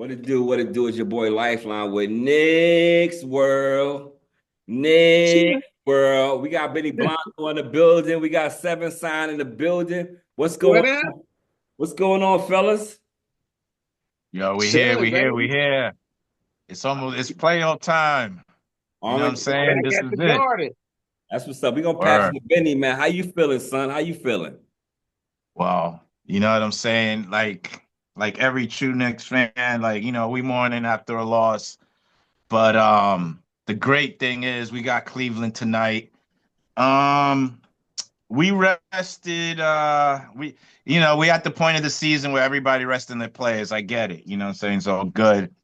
What it do? What it do is your boy Lifeline with Knicks World. Knicks World. We got Benny Blanco in the building. We got 7 Sign in the building. What's going What up? on? What's going on, fellas? Yo, we here, Chilling, we here, we baby. here. It's playoff time. You know what I'm Already, saying? Back This at is the it. garden. that's what's up. We gonna pass it Word. to Benny, man. How you feeling, son? How you feeling? Wow. You know what I'm saying? Like every true Knicks fan, we mourning after a loss. But the great thing is we got Cleveland tonight. Um we rested we at the point of the season where everybody resting their players. I get it. You know what I'm saying? So good.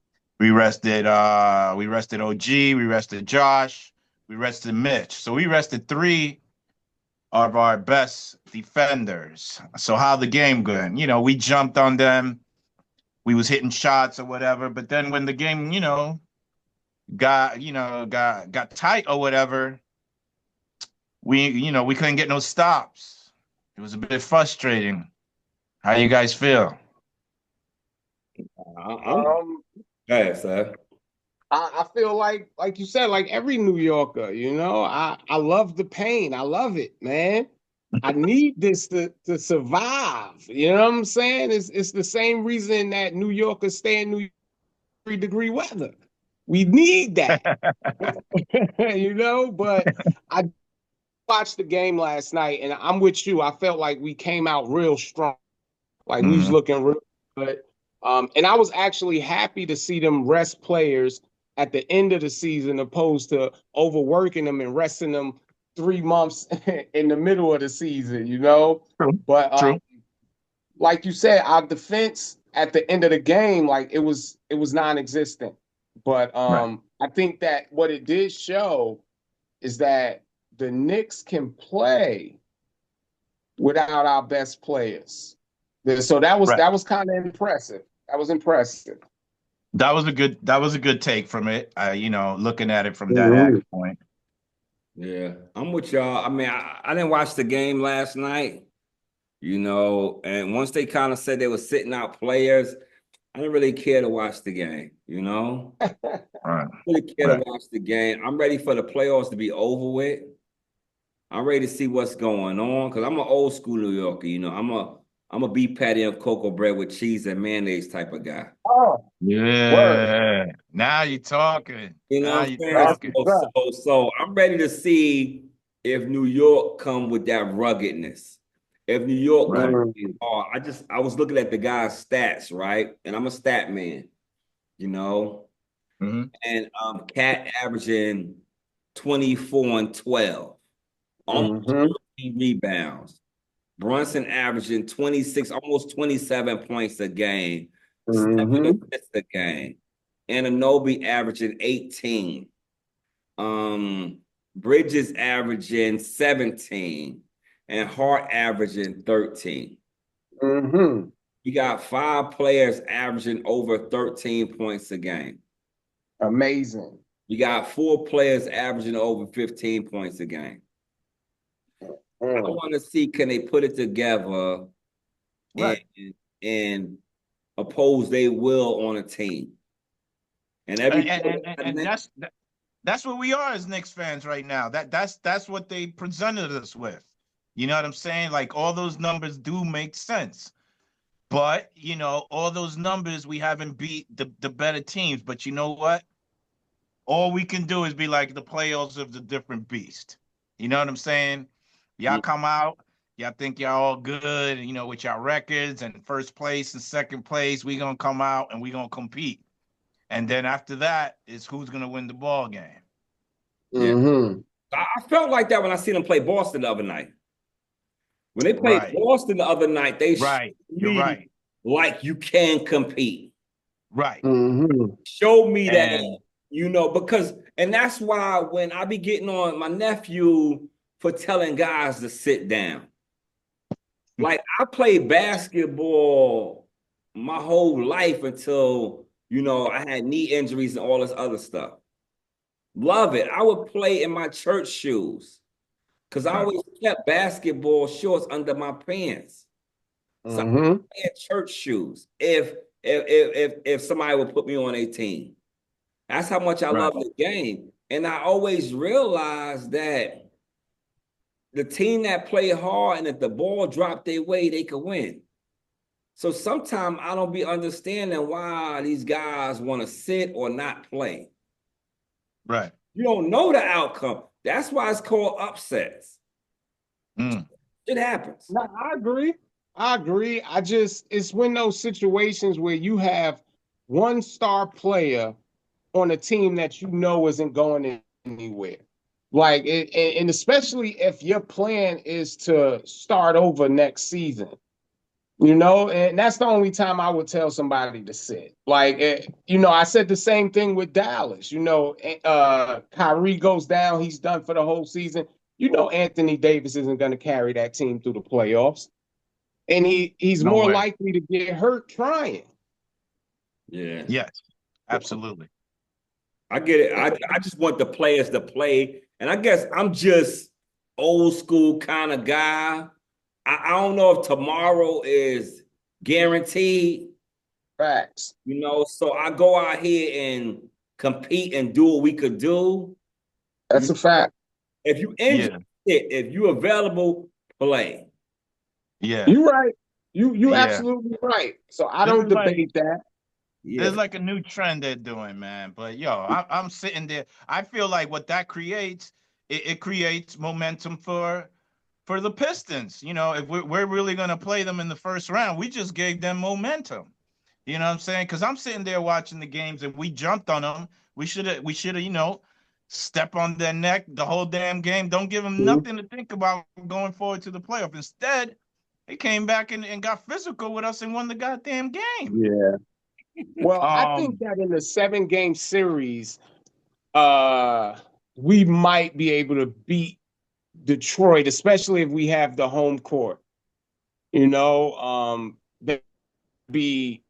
We rested OG, we rested Josh, we rested Mitch. So we rested three of our best defenders. So how the game going? We jumped on them. We was hitting shots or whatever, but then when the game, got tight or whatever, we couldn't get no stops. It was a bit frustrating. How you guys feel? I'm Um, good, sir. I feel like you said, like every New Yorker, I love the pain. I love it, man. I need this to survive. You know what I'm saying? It's the same reason that New Yorkers stay in New 3-degree weather. We need that, but I watched the game last night and I'm with you. I felt like we came out real strong. Like we was Hmm. looking real good. And I was actually happy to see them rest players at the end of the season opposed to overworking them and resting them 3 months in the middle of the season. True. But True. like you said, our defense at the end of the game, like it was non-existent. But Right. I think that what it did show is that the Knicks can play without our best players. So that was Right. that was kind of impressive. That was impressive. That was a good take from it. Looking at it from that Mhm. point. Yeah, I'm with y'all. I mean, I didn't watch the game last night, and once they kind of said they were sitting out players, I didn't really care to watch the game. Right. Really care to Right. watch the game. I'm ready for the playoffs to be over with. I'm ready to see what's going on because I'm an old school New Yorker. I'm a beef patty and cocoa bread with cheese and mayonnaise type of guy. Oh, word. Yeah. Now you're talking. You know Now what I'm you're saying? That's talking. what's So, up. so, so I'm ready to see if New York come with that ruggedness. If New York come Right. Mhm. hard, I was looking at the guy's stats, right? And I'm a stat man, you know, Hmm. and Cat averaging 24 and 12, almost Mhm. 13 rebounds. Brunson averaging 26, almost 27 points a game, 7 Mhm. assists a game. Anunoby averaging 18. Bridges averaging 17 and Hart averaging 13. Mhm. You got 5 players averaging over 13 points a game. Amazing. You got 4 players averaging over 15 points a game. I Mm. want to see can they put it together and Right. and oppose their will on a team. And every And, player and, and, got and an that's what we are as Knicks fans right now. That's what they presented us with. You know what I'm saying? Like all those numbers do make sense. But all those numbers we haven't beat the better teams. But you know what? All we can do is be like the playoffs of the different beast. You know what I'm saying? Y'all come out, y'all think y'all all good, with y'all records and first place and second place, we gonna come out and we gonna compete. And then after that is who's gonna win the ball game. yeah. Mhm. I felt like that when I seen them play Boston the other night. When they played Right, Boston the other night, they showed right. You're me right. like you can compete. Right. Mhm. Show me that, And because, and that's why when I be getting on my nephew for telling guys to sit down. Like I played basketball my whole life until, I had knee injuries and all this other stuff. Love it. I would play in my church shoes because I right, always kept basketball shorts under my pants. So I Mhm. had church shoes. If if somebody would put me on a team. That's how much I Right. love the game. And I always realized that the team that play hard and if the ball dropped their way, they could win. So sometimes I don't be understanding why these guys want to sit or not play. Right. You don't know the outcome. That's why it's called upsets. Mm. It happens. No, I agree. It's when those situations where you have one star player on a team that you know isn't going anywhere. Like it, and especially if your plan is to start over next season, and that's the only time I would tell somebody to sit. Like, I said the same thing with Dallas. Kyrie goes down, he's done for the whole season. Anthony Davis isn't going to carry that team through the playoffs, and he's No more way. likely to get hurt trying. Yeah. Yes, absolutely. I get it. I just want the players to play. And I guess I'm just old school kind of guy. I don't know if tomorrow is guaranteed, Facts. so I go out here and compete and do what we could do. That's a fact. If you injured, if you available, play. Yeah. You're right. You Yeah. absolutely right. So I This don't is like- debate that. Yeah. There's like a new trend they're doing, man. But I'm sitting there. I feel like what that creates, it creates momentum for the Pistons. If we're really gonna play them in the first round, we just gave them momentum. You know what I'm saying? Because I'm sitting there watching the games and we jumped on them. We should have, step on their neck the whole damn game. Don't give them nothing to think about going forward to the playoff. Instead, they came back and got physical with us and won the goddamn game. Yeah. Well, I think that in the 7-game series, we might be able to beat Detroit, especially if we have the home court. That'd be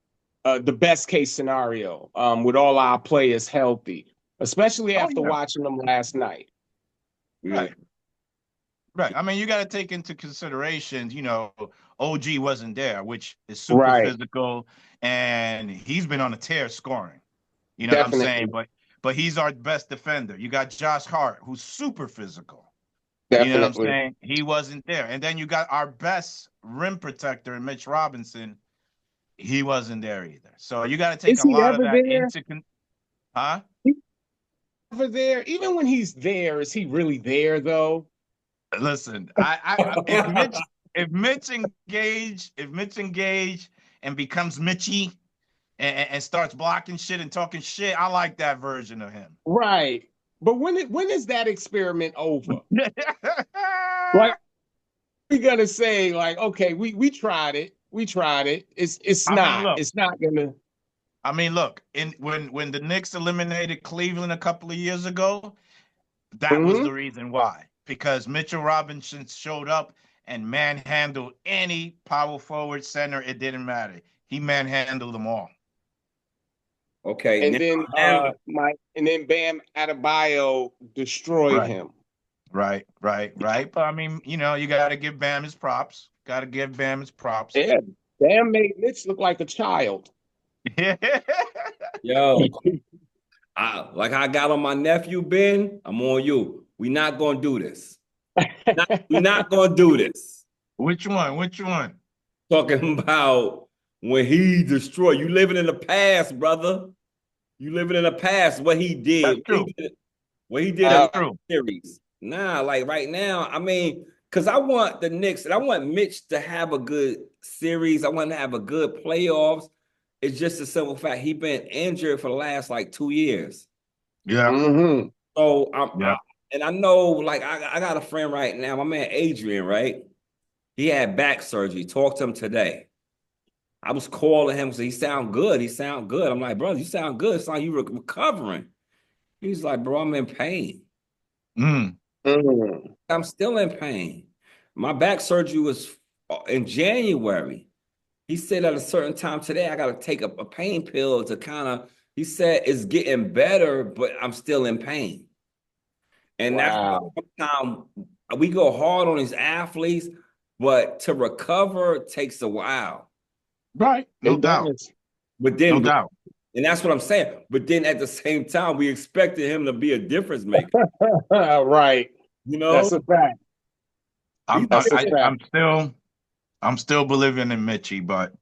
the best case scenario with all our players healthy, especially after watching them last night. Right. Right. I mean, you got to take into consideration, OG wasn't there, which is super physical, and he's been on a tear scoring. You know what I'm saying? But he's our best defender. You got Josh Hart, who's super physical. Definitely. You know what I'm saying? He wasn't there. And then you got our best rim protector, Mitch Robinson. He wasn't there either. So you got to take a lot of that into huh? He's ever there? Even when he's there, is he really there though? Listen, if Mitch engage and becomes Mitchy and starts blocking shit and talking shit, I like that version of him. Right. But when is that experiment over? Like, we gonna say, like, okay, we tried it. It's not gonna. I mean, look, when the Knicks eliminated Cleveland a couple of years ago, that was the reason why. Because Mitchell Robinson showed up and manhandled any power forward center. It didn't matter. He manhandled them all. Okay. And then Bam Adebayo destroyed him. Right. But I mean, you got to give Bam his props. Yeah, Bam made Mitch look like a child. Yo, like I got on my nephew, Ben, I'm on you. We're not going to do this. We're not going to do this. Which one? Talking about when he destroyed. You living in the past, brother. You living in the past. What he did. That's true. What he did in the series. Nah, like right now, I mean, because I want the Knicks and I want Mitch to have a good series. I want to have a good playoffs. It's just a simple fact. He's been injured for the last like 2 years. Yeah. Mm-hmm. So I know, like, I got a friend right now, my man Adrian, right? He had back surgery. Talked to him today. I was calling him, so he sound good. I'm like, bro, you sound good. It's like you recovering. He's like, bro, I'm in pain. I'm still in pain. My back surgery was in January. He said at a certain time today, I got to take a pain pill to kind of, he said it's getting better, but I'm still in pain. And that's sometimes we go hard on these athletes, but to recover takes a while. Right. No doubt. But No then, doubt. and that's what I'm saying. But then at the same time, we expected him to be a difference maker. Right. You know, That's a fact. I'm That's a I, fact. I'm still believing in Mitchie, but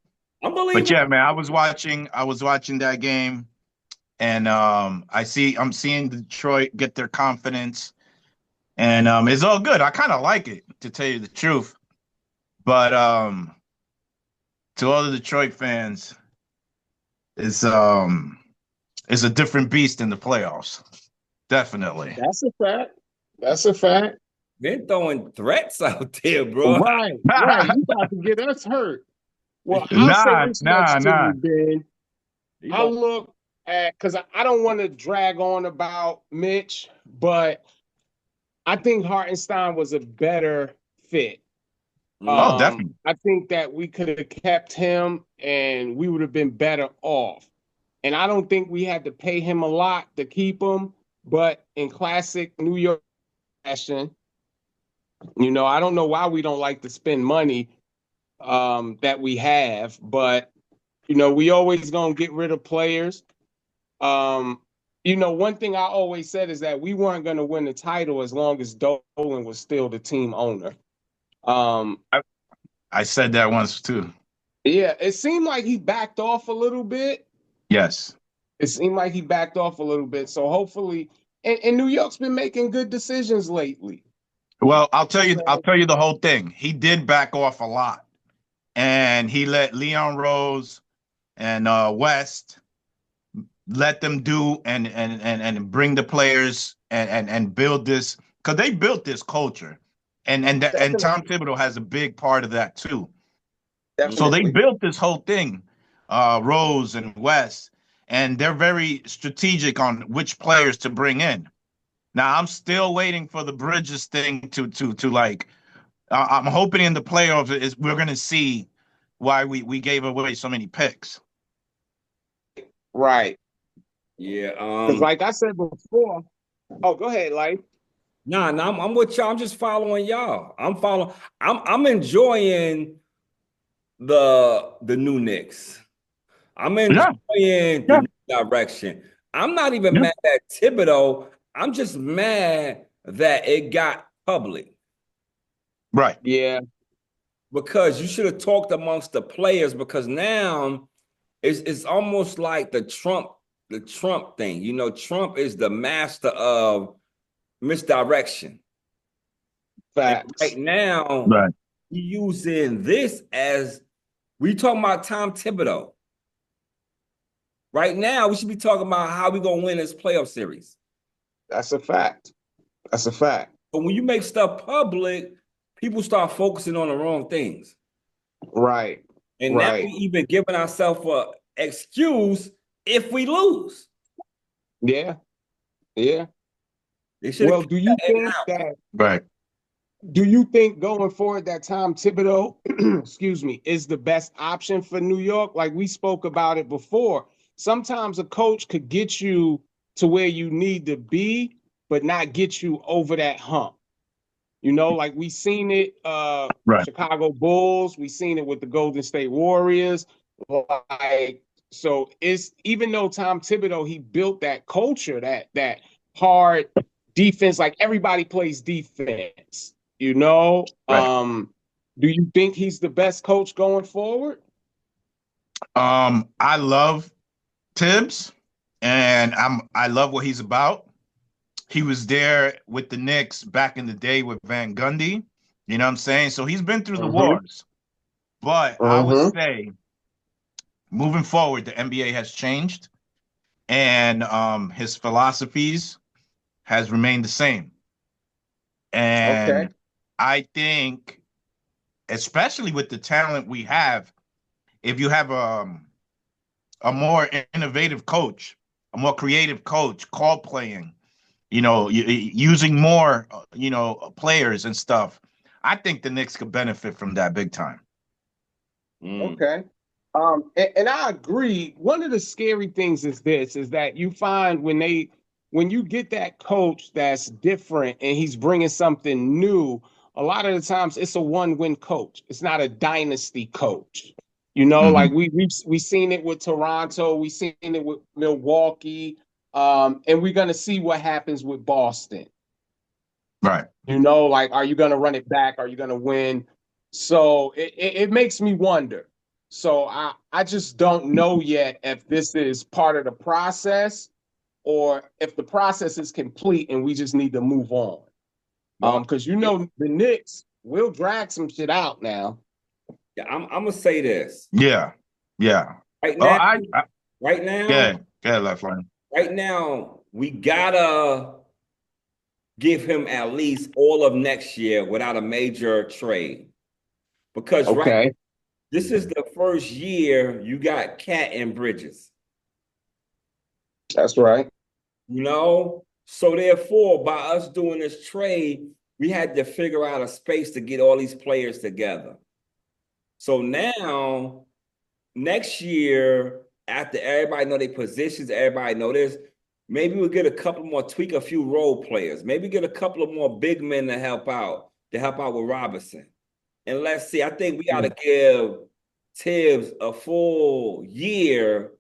unbelievable. yeah, man, I was watching that game, and I'm seeing Detroit get their confidence, and it's all good. I kind of like it, to tell you the truth. But to all the Detroit fans, it's um it's a different beast in the playoffs. Definitely. That's a fact. That's a fact. They're throwing threats out there, bro. Right. Right. You about to get us hurt. Well, I'll say Nah, this much nah, to nah. you, Ben. He I about- look at because I don't want to drag on about Mitch, but I think Hartenstein was a better fit. Oh, Mm. definitely. I think that we could have kept him and we would have been better off. And I don't think we had to pay him a lot to keep him, but in classic New York fashion, I don't know why we don't like to spend money that we have, but we always gonna get rid of players. Um, one thing I always said is that we weren't gonna win the title as long as Dolan was still the team owner. Um, I said that once too. yeah, it seemed like he backed off a little bit. Yes. It seemed like he backed off a little bit. So hopefully, and New York's been making good decisions lately. Well, I'll tell you the whole thing. He did back off a lot, and he let Leon Rose and West let them do and bring the players and build this, because they built this culture, and Tom Definitely, Thibodeau has a big part of that too. So they definitely. built this whole thing, Rose and West, and they're very strategic on which players to bring in. Now I'm still waiting for the Bridges thing to like. I'm hoping in the playoffs is we're gonna see why we gave away so many picks. Right. Yeah. Because like I said before, oh, go ahead, like. Nah, I'm with y'all. I'm just following y'all. I'm enjoying the new Knicks. I'm Yeah, enjoying the yeah, new direction. I'm not even yeah. mad at Thibodeau. I'm just mad that it got public Right, Yeah, because you should have talked amongst the players because now it's almost like the Trump thing. Trump is the master of misdirection. And facts. right now, right. we using this as we talking about Tom Thibodeau. Right now, we should be talking about how we gonna win this playoff series. That's a fact. That's a fact. But when you make stuff public, people start focusing on the wrong things. Right. And now we Right. even giving ourselves an excuse if we lose. Yeah. Yeah. They should have Well, kept that in-house. Right. do you think going forward that Tom Thibodeau, excuse me, is the best option for New York? Like we spoke about it before. Sometimes a coach could get you to where you need to be, but not get you over that hump. Like we seen it, Right. Chicago Bulls, we seen it with the Golden State Warriors. Like, so it's even though Tom Thibodeau, he built that culture, that hard defense, like everybody plays defense, Right. do you think he's the best coach going forward? I love Tibbs, and I love what he's about. He was there with the Knicks back in the day with Van Gundy. You know what I'm saying? So he's been through the Mm-hmm. wars. But I would Mm-hmm. say moving forward, the NBA has changed, and his philosophies has remained the same. Okay. And I think, especially with the talent we have, if you have a more innovative coach, a more creative coach, call playing, using more, players and stuff, I think the Knicks could benefit from that big time. Mm. Okay. And I agree. One of the scary things is that you find when you get that coach that's different and he's bringing something new, a lot of the times it's a one-win coach. It's not a dynasty coach. You know, Mhm. like we seen it with Toronto, we seen it with Milwaukee, and we're gonna see what happens with Boston. Right. You know, like, are you gonna run it back? Are you gonna win? So it makes me wonder. So I just don't know yet if this is part of the process or if the process is complete and we just need to move on. Well, Because you know the Knicks will drag some shit out now. yeah, I'm gonna say this Yeah. Yeah. right Oh, now. I Right now, good. Good, left line. right now, we gotta give him at least all of next year without a major trade. Because Okay, this is the first year you got Cat and Bridges, that's right. you know? So therefore, by us doing this trade, we had to figure out a space to get all these players together. So now, next year, after everybody know their positions, everybody know this, maybe we'll get a couple more, tweak a few role players. Maybe get a couple of more big men to help out with Robinson. And let's see, I think we got to give Tibbs a full year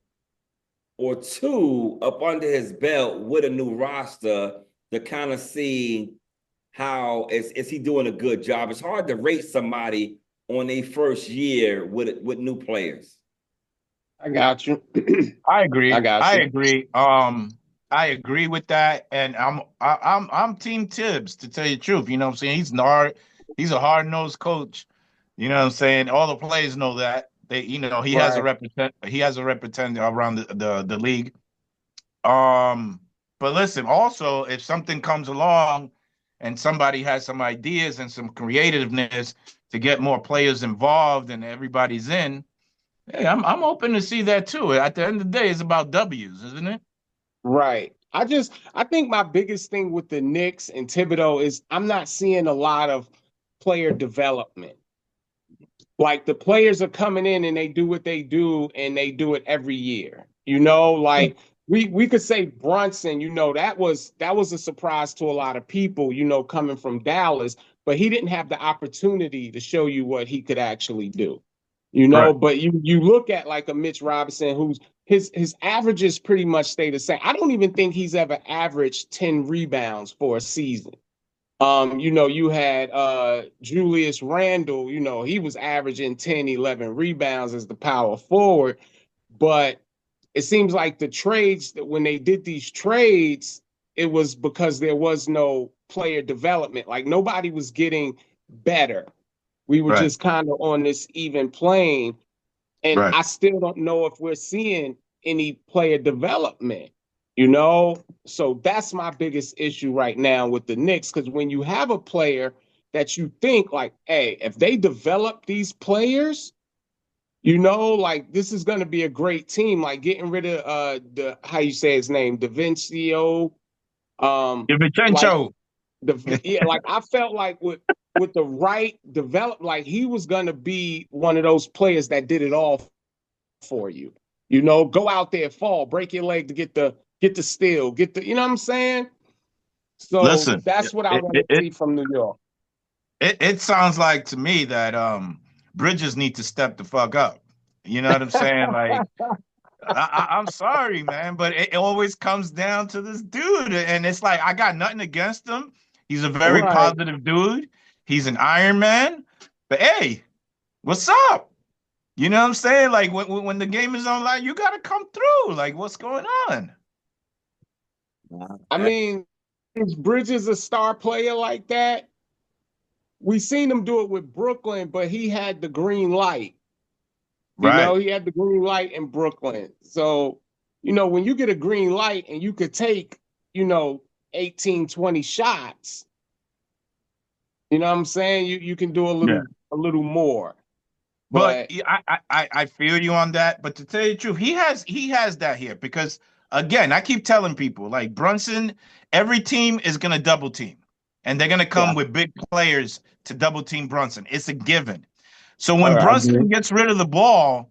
or two up under his belt with a new roster to kind of see how is he doing a good job. It's hard to rate somebody on a first year with new players. I got you. I I agree. got I you. agree. I agree with that, and I'm Team Tibbs, to tell you the truth. You know what I'm saying? He's a hard nosed coach. You know what I'm saying? All the players know that. Right. He has a representative around the league. Um, but listen, also, if something comes along and somebody has some ideas and some creativeness to get more players involved and everybody's in, hey, I'm open to see that too. At the end of the day, it's about W's, isn't it? Right. I think my biggest thing with the Knicks and Thibodeau is I'm not seeing a lot of player development. Like the players are coming in and they do what they do and they do it every year. You know, like we could say Brunson, you know, that was a surprise to a lot of people, you know, coming from Dallas, but he didn't have the opportunity to show you what he could actually do. You know, Right. but you look at like a Mitch Robinson who's his averages pretty much stay the same. I don't even think he's ever averaged 10 rebounds for a season. You know, you had Julius Randle, you know, he was averaging 10, 11 rebounds as the power forward, but it seems like the trades that when they did these trades, it was because there was no player development. Like nobody was getting better. We were Right. just kind of on this even plane. And Right. I still don't know if we're seeing any player development, you know? So that's my biggest issue right now with the Knicks. Because when you have a player that you think, like, hey, if they develop these players, you know, like this is going to be a great team. Like getting rid of the how you say his name, DaVincio. Like DiVincenzo. yeah, like I felt like with the right develop, like he was going to be one of those players that did it all for you. You know, go out there, fall, break your leg to get the steal, get the, you know what I'm saying? So Listen, that's what I it, want it, to it, see from New York. it sounds like to me that Bridges need to step the fuck up. You know what I'm saying? Like, I'm sorry, man, but it always comes down to this dude. And it's like, I got nothing against him. He's a very Right. positive dude. He's an Iron Man. But hey, what's up? You know what I'm saying? Like when the game is online, you gotta come through. Like, what's going on? I mean, is Bridges a star player like that? We seen him do it with Brooklyn, but he had the green light. You know, Right. he had the green light in Brooklyn. So, you know, when you get a green light and you could take, you know, 18, 20 shots, you know what I'm saying? You can do Yeah. a little more. But But I feel you on that. But to tell you the truth, he has that here because again, I keep telling people like Brunson, every team is gonna double team, and they're gonna yeah, come with big players to double team Brunson. It's a given. So all when right, I agree. Brunson gets rid of the ball,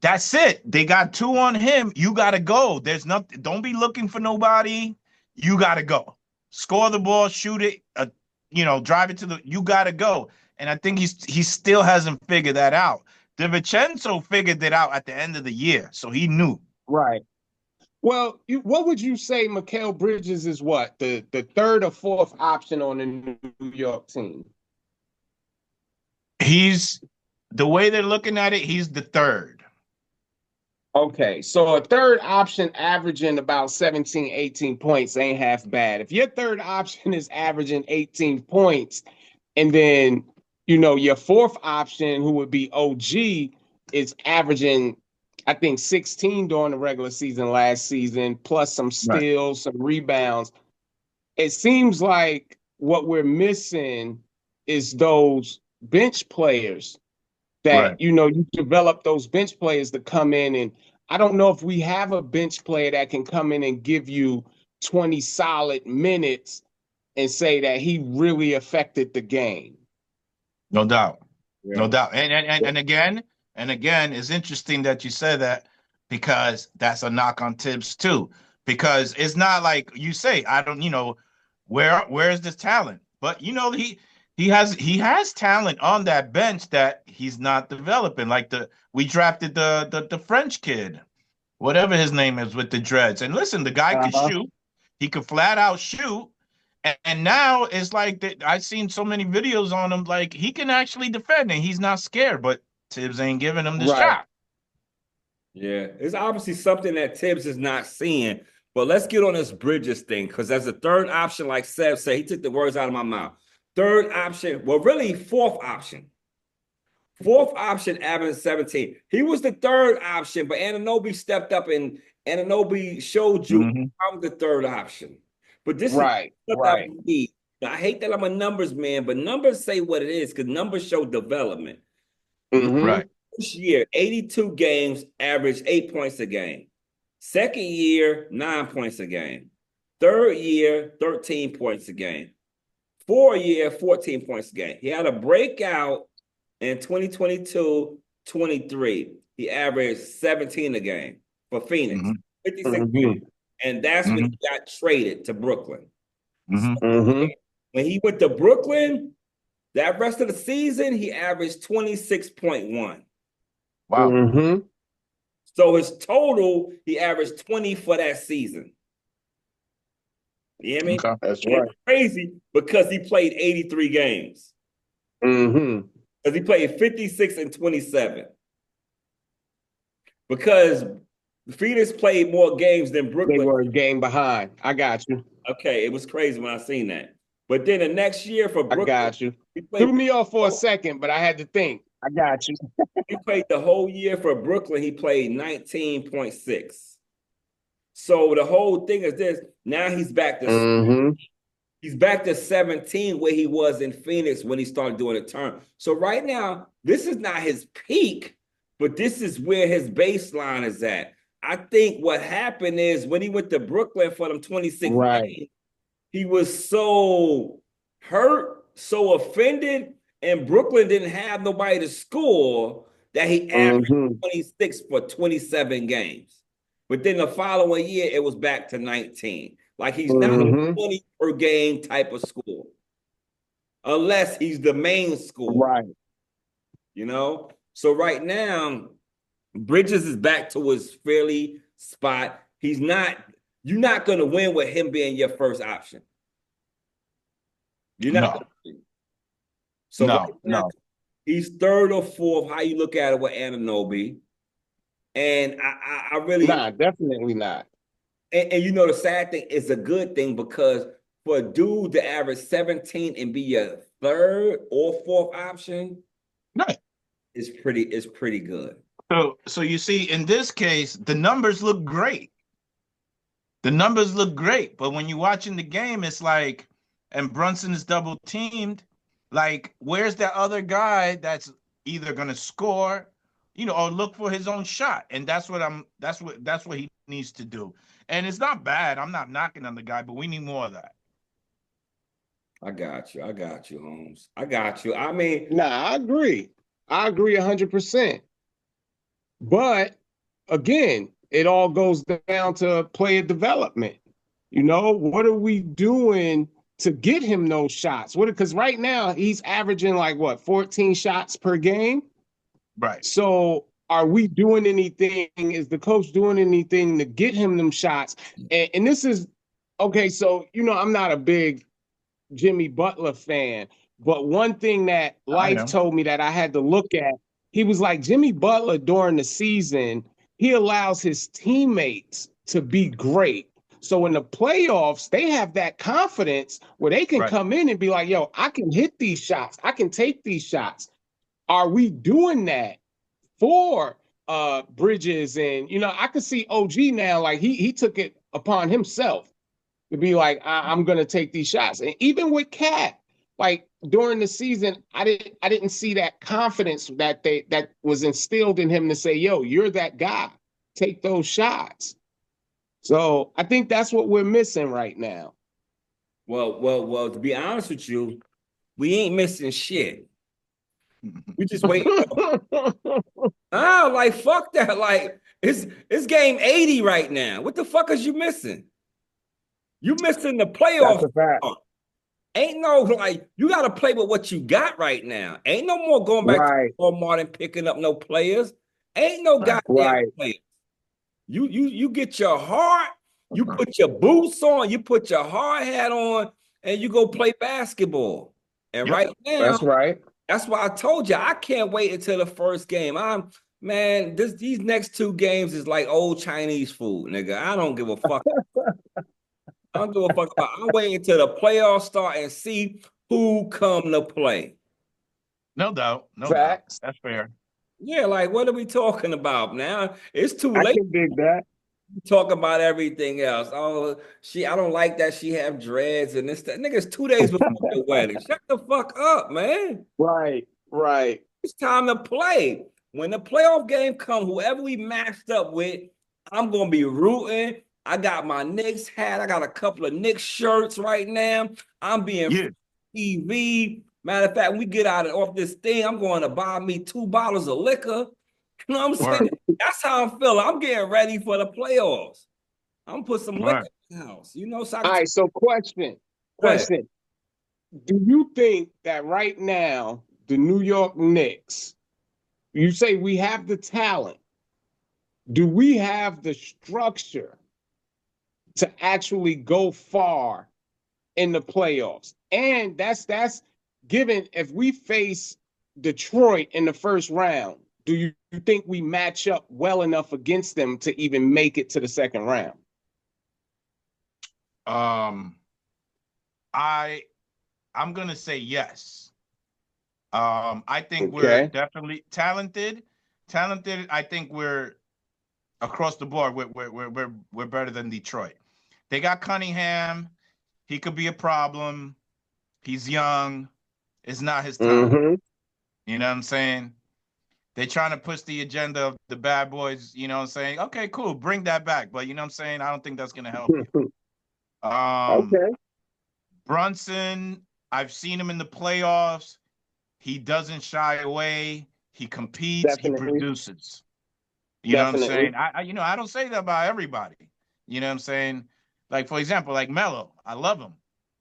that's it. They got two on him. You gotta go. There's nothing. Don't be looking for nobody. You gotta go. Score the ball, shoot it. Drive it to the. You gotta go. And I think he still hasn't figured that out. DiVincenzo figured it out at the end of the year, so he knew. Right. Well, what would you say Mikal Bridges is what? The third or fourth option on the New York team? He's the way they're looking at it, he's the third. Okay, so a third option averaging about 17, 18 points ain't half bad. If your third option is averaging 18 points, and then, your fourth option, who would be OG, is averaging, I think, 16 during the regular season last season, plus some steals, some rebounds. It seems like what we're missing is those bench players that, you develop those bench players to come in. And I don't know if we have a bench player that can come in and give you 20 solid minutes and say that he really affected the game. No doubt. Yeah. No doubt. And again, it's interesting that you said that, because that's a knock on Tibbs too. Because it's not like you say, I don't, where is this talent? But he has talent on that bench that he's not developing. Like we drafted the French kid, whatever his name is, with the dreads. And listen, the guy can shoot. He could flat out shoot. And now it's like that. I've seen so many videos on him, like he can actually defend and he's not scared, but Tibbs ain't giving him the shot. Yeah, it's obviously something that Tibbs is not seeing. But let's get on this Bridges thing, because as a third option, like Seb said, he took the words out of my mouth. Third option, well, really fourth option. Fourth option, averaging 17. He was the third option, but Anunoby stepped up and Anunoby showed you I'm the third option. But this is right. I hate that I'm a numbers man, but numbers say what it is, because numbers show development. Right. This year, 82 games, average 8 points a game. Second year, 9 points a game. Third year, 13 points a game. 4th year, 14 points a game. He had a breakout in 2022-23. He averaged 17 a game for Phoenix. 56 games. And that's when he got traded to Brooklyn. So when he went to Brooklyn, that rest of the season, he averaged 26.1. Wow. So his total, he averaged 20 for that season. You hear me? Okay. That's right. It's crazy, because he played 83 games. Because he played 56 and 27. Because Phoenix played more games than Brooklyn. They were a game behind. I got you. Okay, it was crazy when I seen that. But then the next year for Brooklyn, I got you. Threw me off for a second, but I had to think. I got you. He played the whole year for Brooklyn. He played 19.6. So the whole thing is this. Now he's back to he's back to 17, where he was in Phoenix when he started doing a turn. So right now, this is not his peak, but this is where his baseline is at. I think what happened is when he went to Brooklyn for them 26 games, he was so hurt, so offended, and Brooklyn didn't have nobody to score, that he averaged 26 for 27 games. But then the following year, it was back to 19. Like he's not a 20 per game type of score, unless he's the main scorer. Right. So right now, Bridges is back to his fairly spot. You're not going to win with him being your first option. You're not. So no. He's third or fourth, how you look at it with Anunoby. And I really... Nah, definitely not. And the sad thing is a good thing, because for a dude to average 17 and be your third or fourth option, is pretty good. So you see, in this case, the numbers look great. But when you're watching the game, it's like, and Brunson is double teamed, like, where's that other guy that's either gonna score, or look for his own shot? And that's what he needs to do. And it's not bad. I'm not knocking on the guy, but we need more of that. I got you, Holmes. I got you. I mean, I agree 100%. But again, it all goes down to player development. What are we doing to get him those shots? Because right now he's averaging 14 shots per game? Right. So are we doing anything? Is the coach doing anything to get him them shots? And this is okay. So, I'm not a big Jimmy Butler fan, but one thing that I life am. told me that I had to look at, he was like Jimmy Butler during the season, he allows his teammates to be great. So in the playoffs, they have that confidence where they can Right. come in and be like, yo, I can hit these shots. I can take these shots. Are we doing that for Bridges? And I could see OG now, like he took it upon himself to be like, I'm gonna take these shots. And even with Cat, like during the season, I didn't see that confidence that was instilled in him to say, yo, you're that guy. Take those shots. So I think that's what we're missing right now. Well, to be honest with you, we ain't missing shit. We just waiting. Like fuck that. Like it's game 80 right now. What the fuck is you missing? You missing the playoff. That's a fact. Ain't no like you got to play with what you got right now. Ain't no more going back Right. to Walmart and picking up no players. Ain't no goddamn Right. players. You get your heart, you put your boots on, you put your hard hat on, and you go play basketball. And Yep. right now, That's right. that's why I told you I can't wait until the first game. Man, these next two games is like old Chinese food, nigga. I don't give a fuck. I don't give a fuck about. I'm waiting until the playoffs start and see who come to play. No doubt. No Facts. doubt. That's fair. Yeah, like what are we talking about now? It's too I late can dig that. to talk about everything else. Oh, I don't like that she have dreads and this. That. Nigga, it's 2 days before the wedding. Shut the fuck up, man. Right. Right. It's time to play. When the playoff game come, whoever we matched up with, I'm gonna be rooting. I got my Knicks hat. I got a couple of Knicks shirts right now. I'm being TV. Matter of fact, when we get off this thing, I'm going to buy me 2 bottles of liquor. You know what I'm saying? That's how I'm feeling. I'm getting ready for the playoffs. I'm gonna put some liquor in the house. So All right. So question. Do you think that right now the New York Knicks, you say we have the talent, do we have the structure to actually go far in the playoffs? And that's given if we face Detroit in the first round, do you think we match up well enough against them to even make it to the second round? I'm gonna say yes. I think we're definitely talented. I think we're across the board. We're better than Detroit. They got Cunningham. He could be a problem. He's young. It's not his time. Mm-hmm. You know what I'm saying? They're trying to push the agenda of the bad boys, saying, okay, cool, bring that back. But you know what I'm saying? I don't think that's gonna help you. Okay. Brunson, I've seen him in the playoffs. He doesn't shy away. He competes. Definitely. He produces. You know what I'm saying? I don't say that about everybody. You know what I'm saying? Like, for example, like Melo, I love him,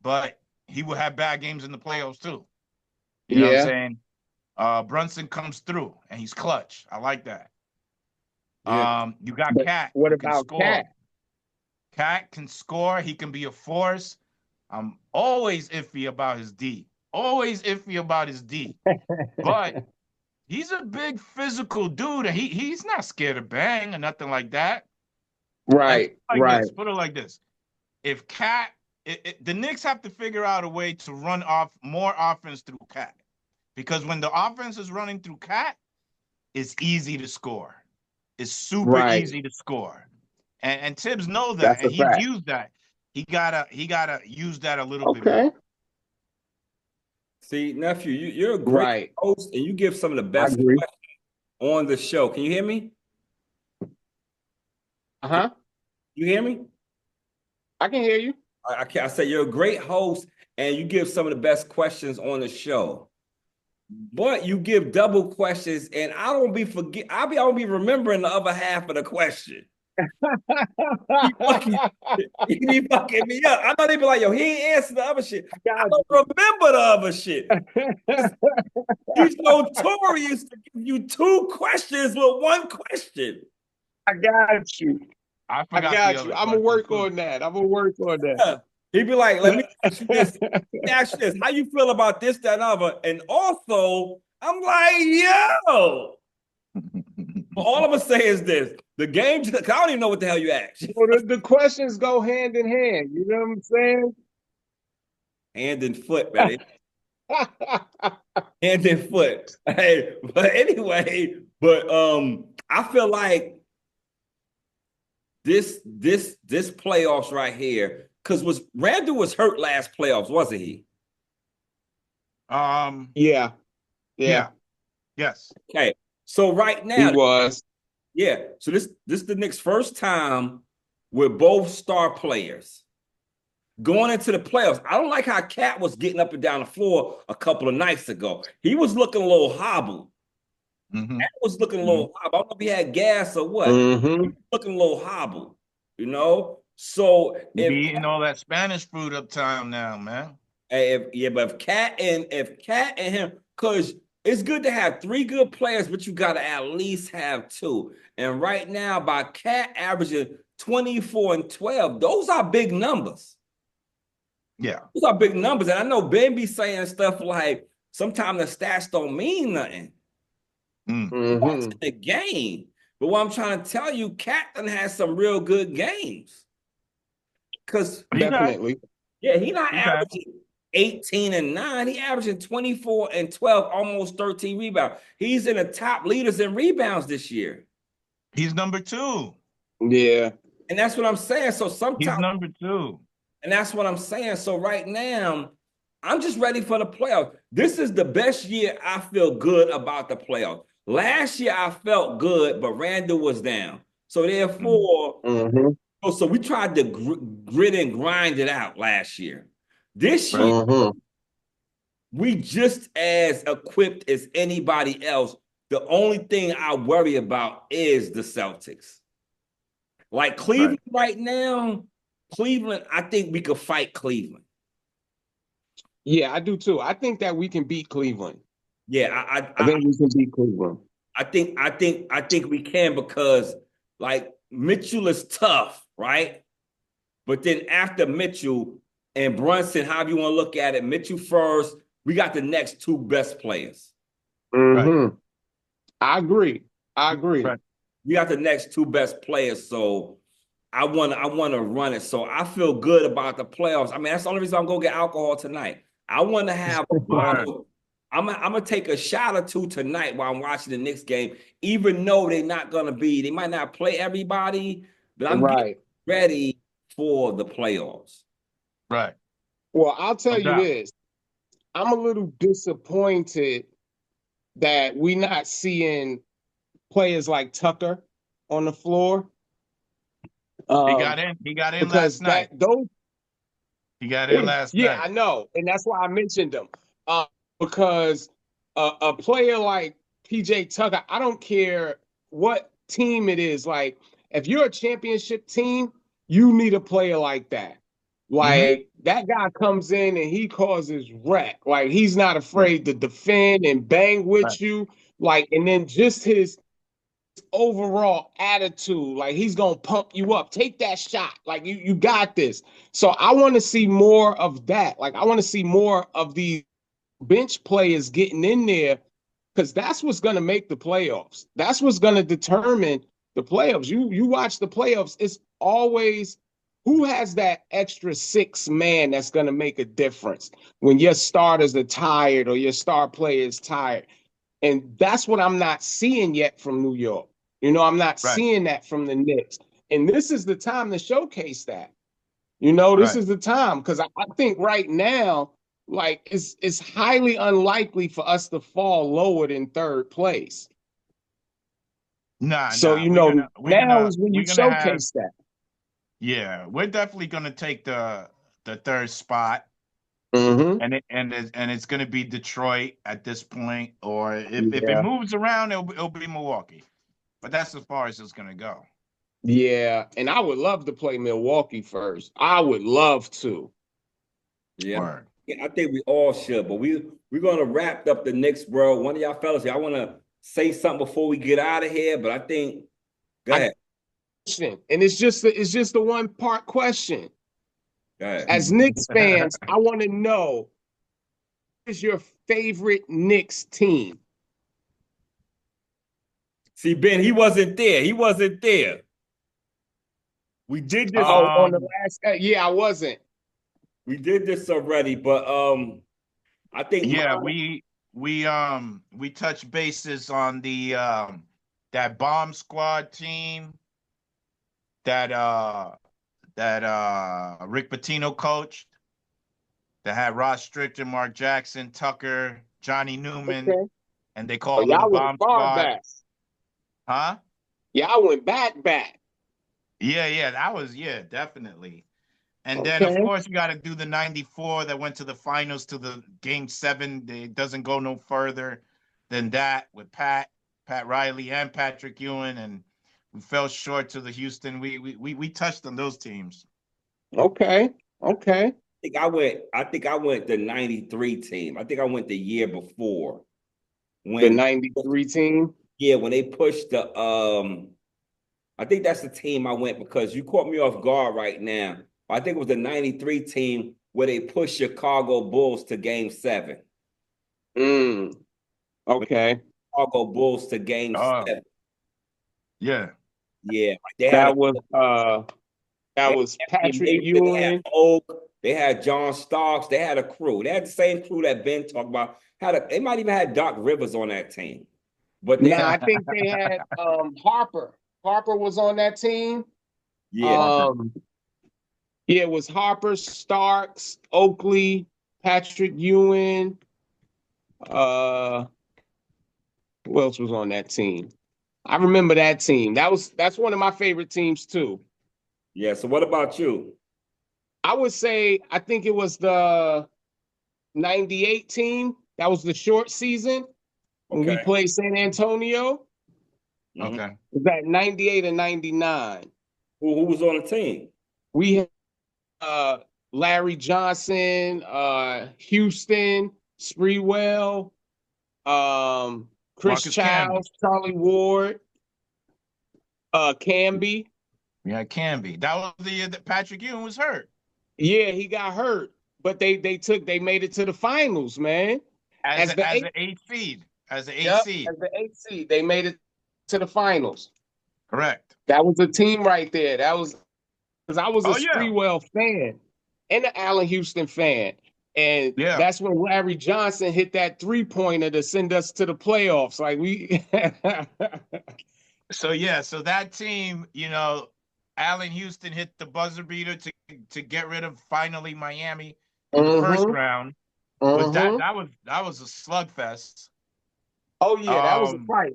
but he will have bad games in the playoffs too. You know what I'm saying? Brunson comes through and he's clutch. I like that. Yeah. You got Cat. What about Cat? Cat can score. He can be a force. I'm always iffy about his D. But he's a big physical dude, and he's not scared of bang or nothing like that. Right. This, put it like this. If Cat, the Knicks have to figure out a way to run off more offense through Cat. Because when the offense is running through Cat, it's easy to score. It's super easy to score. And Tibbs know that, and he's used that. He gotta use that a little bit more. See, nephew, you're a great host, and you give some of the best questions on the show. Can you hear me? Uh-huh. You hear me? I can hear you. I said you're a great host, and you give some of the best questions on the show. But you give double questions, and I don't be remembering the other half of the question. He fucking, he be fucking me up. I know they be like, yo, he ain't answer the other shit. I got don't remember the other shit. He's notorious to give you two questions with one question. I got you. I I forgot the got you. other I'm gonna question work too. on that. I'm gonna work on that. Yeah. He'd be like, let me ask you this. Let me ask you this. How you feel about this, that, and other? And also, I'm like, yo. But all I'm gonna say is this: the game. I don't even know what the hell you asked. Well, the questions go hand in hand. You know what I'm saying? Hand and foot, baby. Hand and foot. Hey, but anyway, I feel like this playoffs right here, because Randall was hurt last playoffs, wasn't he? Yeah. Yes. Okay. So right He now, was. yeah. So this is the Knicks' first time with both star players going into the playoffs. I don't like how Cat was getting up and down the floor a couple of nights ago. He was looking a little hobbled. Cat was looking a little hobbled. I don't know if he had gas or what. Mm-hmm. He was looking a little hobbled, you know? So You be eating all that Spanish food uptown now, man. if Cat and him, because it's good to have three good players, but you got to at least have two. And right now, by Cat averaging 24 and 12, those are big numbers. Yeah. Those are big numbers. And I know Ben be saying stuff like sometimes the stats don't mean nothing. Watching the game. But what I'm trying to tell you, Cat done has some real good games. Because Definitely. yeah, he not averaging 18 and 9. He averaging 24 and 12, almost 13 rebounds. He's in the top leaders in rebounds this year. He's number 2. Yeah. And that's what I'm saying. So He's sometimes, number 2. and that's what I'm saying. So right now, I'm just ready for the playoffs. This is the best year I feel good about the playoffs. Last year I felt good, but Randall was down. So therefore, so we tried to grit and grind it out last year. This year, we just as equipped as anybody else. The only thing I worry about is the Celtics. Like Cleveland right now, Cleveland, I think we could fight Cleveland. Yeah, I do too. I think that we can beat Cleveland. Yeah, I think we can beat Cleveland. I think we can because like Mitchell is tough, right? But then after Mitchell and Brunson, however you want to look at it, Mitchell first, we got the next two best players. I agree. Right. We got the next two best players, so I want to run it. So I feel good about the playoffs. I mean, that's the only reason I'm gonna get alcohol tonight. I want to have a bottle. I'm gonna take a shot or two tonight while I'm watching the Knicks game, even though they might not play everybody, but I'm getting ready for the playoffs. Right. Well, I'll tell you this. I'm a little disappointed that we're not seeing players like Tucker on the floor. He got in last night. He got in last night. Yeah, I know. And that's why I mentioned him. Because a player like PJ Tucker, I don't care what team it is. Like, if you're a championship team, you need a player like that. Like, that guy comes in and he causes wreck. Like, he's not afraid to defend and bang with you. Like, and then just his overall attitude, like he's gonna pump you up. Take that shot. Like, you got this. So I want to see more of that. Like, I want to see more of these bench players getting in there, because that's what's going to make the playoffs. That's what's going to determine the playoffs. You watch the playoffs, it's always who has that extra 6 man that's going to make a difference when your starters are tired or your star player is tired. And that's what I'm not seeing yet from New York. You know, I'm not seeing that from the Knicks. And this is the time to showcase that. You know, this is the time, because I think right now, like, it's highly unlikely for us to fall lower than 3rd place. So, you know, now is when you showcase that. Yeah, we're definitely going to take the 3rd spot. And it's going to be Detroit at this point, or if it moves around, it'll be Milwaukee. But that's as far as it's going to go. Yeah, and I would love to play Milwaukee first. I would love to. Yeah. Word. Yeah, I think we all should, but we're gonna wrap up the Knicks world. One of y'all fellas, y'all wanna say something before we get out of here, but I think go ahead. And it's just a one part question. Go ahead. As Knicks fans, I want to know, who is your favorite Knicks team? See, Ben, he wasn't there. He wasn't there. We did this. Oh, on the last, yeah, I wasn't. We did this already, but I think Yeah, mine, we touched bases on the that bomb squad team that Rick Pitino coached, that had Ross Strickland, Mark Jackson, Tucker, Johnny Newman, Okay. and they Oh, called them y'all went bomb far squad. back. Huh? Y'all went back. Yeah, that was, definitely. And then, of Okay. course, you got to do the 94 that went to the finals, to the game 7. It doesn't go no further than that with Pat Riley and Patrick Ewing, and we fell short to the Houston. We touched on those teams. Okay. I think I went the 93 team. I think I went the year before. The When 93 team. yeah, when they pushed the I think that's the team I went because you caught me off guard right now. I think it was the 93 team where they pushed Chicago Bulls to game 7. Okay. Chicago Bulls to game Oh, 7. yeah. Yeah. They had That was Anthony Patrick Mason, they had Ewing. Oak, they had John Starks, they had a crew. They had the same crew that Ben talked about. They might even had Doc Rivers on that team. But they Nah, had, I think they had Harper. Harper was on that team. yeah. Yeah, it was Harper, Starks, Oakley, Patrick Ewing. Who else was on that team? I remember that team. That's one of my favorite teams too. Yeah. So what about you? I would say I think it was the 98 team. That was the short season when we Okay. played San Antonio. Okay. It was that 98 and 99. Who was on the team? We had Larry Johnson, Houston, Spreewell, Chris Marcus Childs, Charlie Ward, Camby. Yeah, it can be. That was the year that Patrick Ewing was hurt. Yeah, he got hurt, but they made it to the finals, man. As the an 8th seed. As an 8th Yep, seed. as the 8th seed, they made it to the finals. Correct. That was a team right there. That was because I was a Spreewell fan and an Allen Houston fan. And that's when Larry Johnson hit that 3-pointer to send us to the playoffs. Like we So that team, Allen Houston hit the buzzer beater to get rid of finally Miami in the first round. Was that was a slugfest. Oh yeah, that was a fight.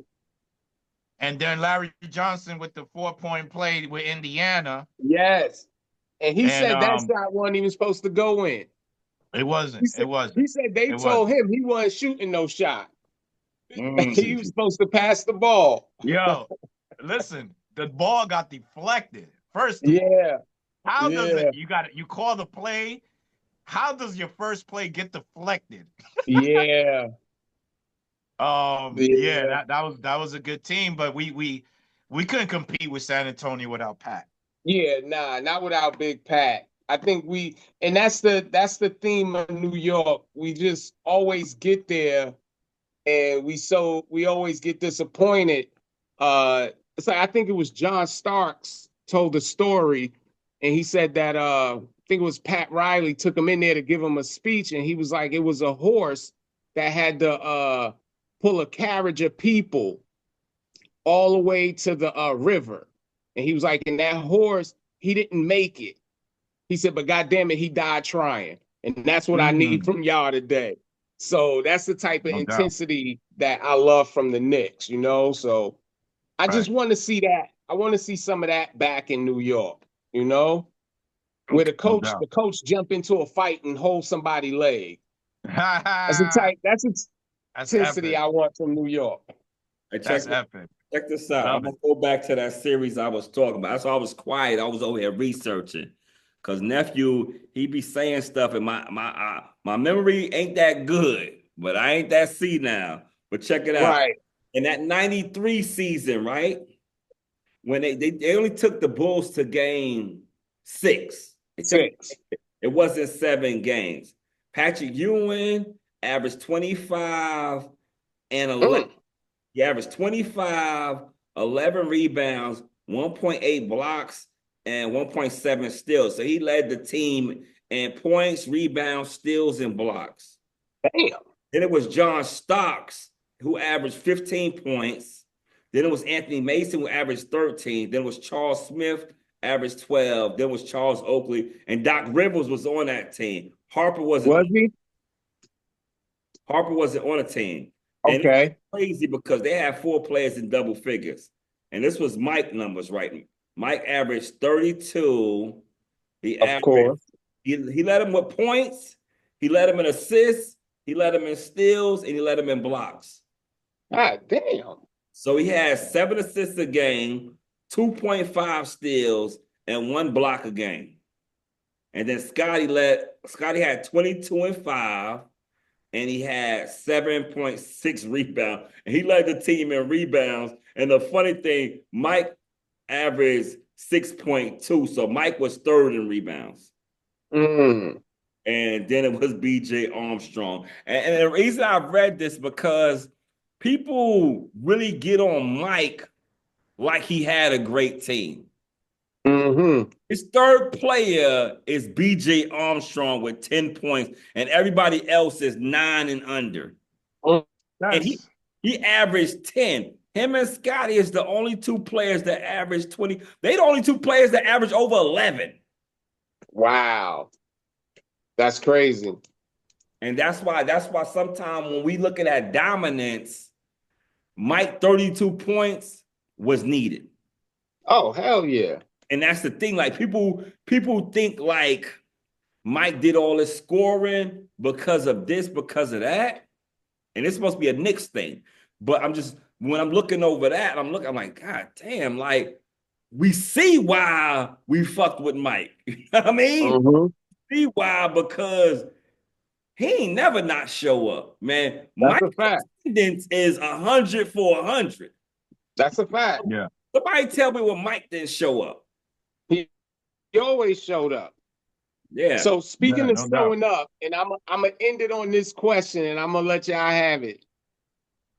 And then Larry Johnson with the 4-point play with Indiana. Yes. And he said that shot wasn't even supposed to go in. It wasn't. He said they told him he wasn't shooting no shot. He was supposed to pass the ball. Yo, listen, the ball got deflected. First of all, how does it? You call the play. How does your first play get deflected? Yeah. That was a good team, but we couldn't compete with San Antonio without Pat. Yeah, nah, not without Big Pat. I think and that's the theme of New York. We just always get there and we always get disappointed. It's like I think it was John Starks told the story, and he said that I think it was Pat Riley took him in there to give him a speech, and he was like, it was a horse that had to pull a carriage of people all the way to the river. And he was like, and that horse, he didn't make it. He said, but goddamn it, he died trying. And that's what I need from y'all today. So that's the type of intensity that I love from the Knicks, So I just want to see that. I want to see some of that back in New York, where the coach jump into a fight and hold somebody's leg. That's the intensity I want from New York. That's epic. Check this out. I'm gonna go back to that series I was talking about. That's why I was quiet. I was over here researching. Cause nephew, he be saying stuff, and my memory ain't that good, but I ain't that senile. But check it out. Right. In that 93 season, right? When they only took the Bulls to game 6. It wasn't 7 games. Patrick Ewing averaged 25 and 11. He averaged 25, 11 rebounds, 1.8 blocks, and 1.7 steals. So he led the team in points, rebounds, steals, and blocks. Damn. Then it was John Stocks, who averaged 15 points. Then it was Anthony Mason, who averaged 13. Then it was Charles Smith, averaged 12. Then it was Charles Oakley. And Doc Rivers was on that team. Harper wasn't on the team. And it's crazy because they had 4 players in double figures. And this was Mike numbers, right? Mike averaged 32. He led him with points. He led him in assists. He led him in steals. And he led him in blocks. God damn. So he had 7 assists a game, 2.5 steals, and 1 block a game. And then Scotty had 22 and 5. And he had 7.6 rebounds. And he led the team in rebounds. And the funny thing, Mike averaged 6.2. So Mike was 3rd in rebounds. And then it was BJ Armstrong. And the reason I've read this because people really get on Mike like he had a great team. His 3rd player is BJ Armstrong with 10 points, and everybody else is 9 and under. And he averaged 10. Him and Scotty is the only 2 players that average 20. They the only 2 players that average over 11. Wow. That's crazy. And that's why sometimes when we looking at dominance, Mike 32 points was needed. Oh, hell yeah. And that's the thing. Like people think like Mike did all this scoring because of this, because of that. And it's supposed to be a Knicks thing. But when I'm looking over that, I'm like, God damn, like we see why we fucked with Mike. You know what I mean? See why, because he ain't never not show up, man. That's a fact. Attendance is 100 for 100. That's a fact. Yeah. Somebody tell me when Mike didn't show up. He always showed up. Yeah. So speaking of showing up, and I'm gonna end it on this question, and I'm gonna let y'all have it.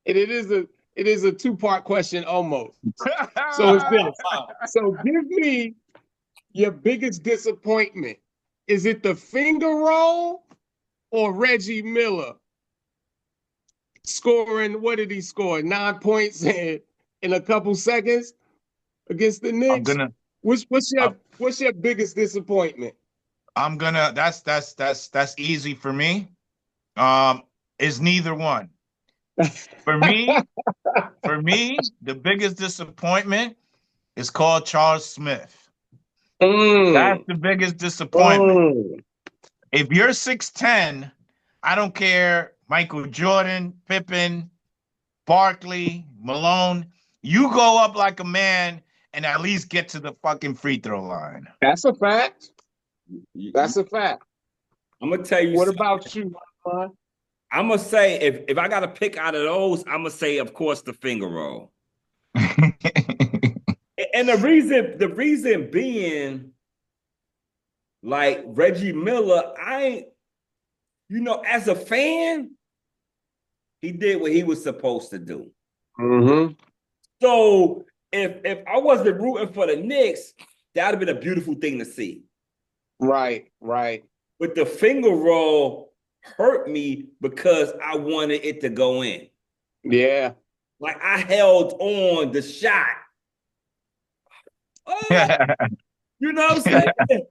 And it is a 2-part question almost. So it's this. So give me your biggest disappointment. Is it the finger roll or Reggie Miller scoring? What did he score? 9 points in a couple seconds against the Knicks. What's your biggest disappointment? That's easy for me. Is neither one. For me, the biggest disappointment is called Charles Smith. That's the biggest disappointment. If you're 6'10", I don't care, Michael Jordan, Pippen, Barkley, Malone, you go up like a man and at least get to the fucking free throw line. That's a fact. That's a fact. I'm gonna tell you. What about you, man? I'm gonna say if I gotta pick out of those, I'm gonna say, of course, the finger roll. And the reason being, like Reggie Miller, as a fan, he did what he was supposed to do. So if I wasn't rooting for the Knicks, that would have been a beautiful thing to see. Right. But the finger roll hurt me because I wanted it to go in. Yeah. Like I held on the shot. Oh, you know what I'm saying?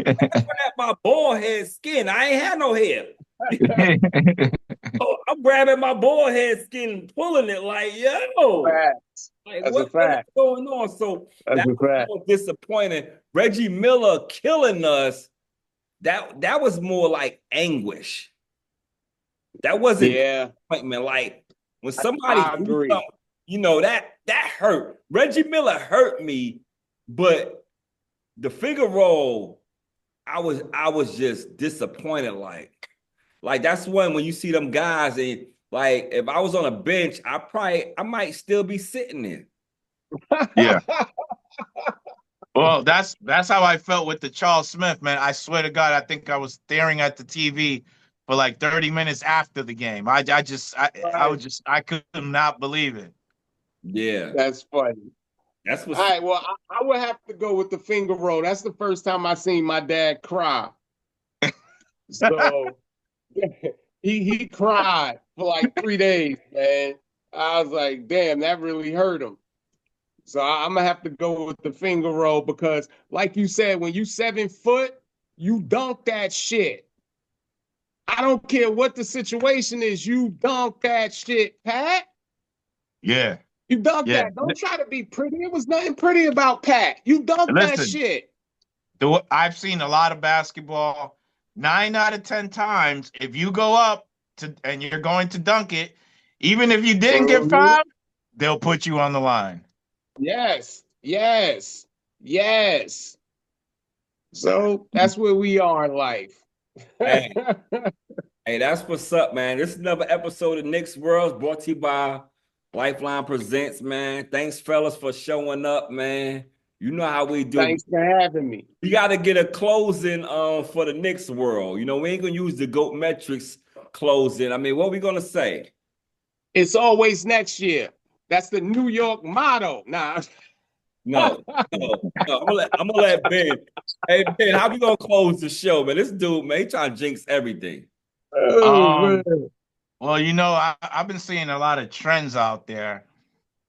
At my bald head skin. I ain't had no hair. So I'm grabbing my bald head skin and pulling it like, yo. Like, what's going on? So that was so disappointing. Reggie Miller killing us. That was more like anguish. That wasn't disappointment. Like when somebody you know, that hurt. Reggie Miller hurt me, but the finger roll, I was just disappointed. Like that's when you see them guys, and like if I was on a bench, I might still be sitting there. Yeah. Well, that's how I felt with the Charles Smith, man. I swear to God, I think I was staring at the TV for like 30 minutes after the game. I Right. could not believe it. Yeah, That's funny. that's All what's right, well, I would have to go with the finger roll. That's the first time I seen my dad cry. So he cried for like 3 days, man. I was like, damn, that really hurt him. So I'm gonna have to go with the finger roll because, like you said, when you 7 foot, you dunk that shit. I don't care what the situation is, you dunk that shit, Pat. Yeah. You dunk Yeah. that. Don't try to be pretty. It was nothing pretty about Pat. You dunk that Listen, shit. I've seen a lot of basketball. 9 out of 10 times, if you go up and you're going to dunk it, even if you didn't get Mhm. fouled, they'll put you on the line. Yes, yes, yes. So that's where we are in life. hey, hey, that's what's up, man. This is another episode of Knicks World brought to you by Lifeline Presents, man. Thanks, fellas, for showing up, man. You know how we do. Thanks for having me. We got to get a closing for the Knicks World. You know, we ain't gonna use the GOAT metrics closing. I mean, what we gonna say? It's always next year. That's the New York motto. Nah. No, no, no. I'm gonna let Ben. Hey Ben, how we gonna close the show, man? This dude, man, he trying to jinx everything. Oh, man. Well, I've been seeing a lot of trends out there.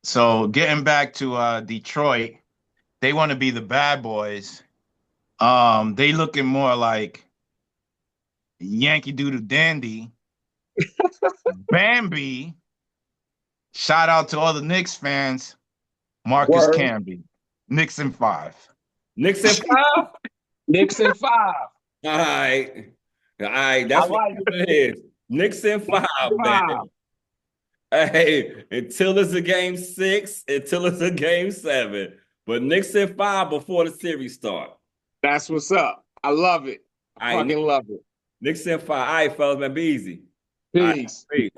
So getting back to Detroit, they want to be the bad boys. They looking more like Yankee Doodle Dandy, Bambi. Shout out to all the Knicks fans. Marcus Word. Camby, Knicks in 5. Knicks in 5? Knicks in 5. All right. All right, I that's what like it is. Knicks in 5, man. 5. Hey, until it's a game 6, until it's a game 7. But Knicks in 5 before the series start. That's what's up. I love it. I All right, fucking love it. Knicks in 5. All right, fellas, man, be easy. All right, Peace. peace.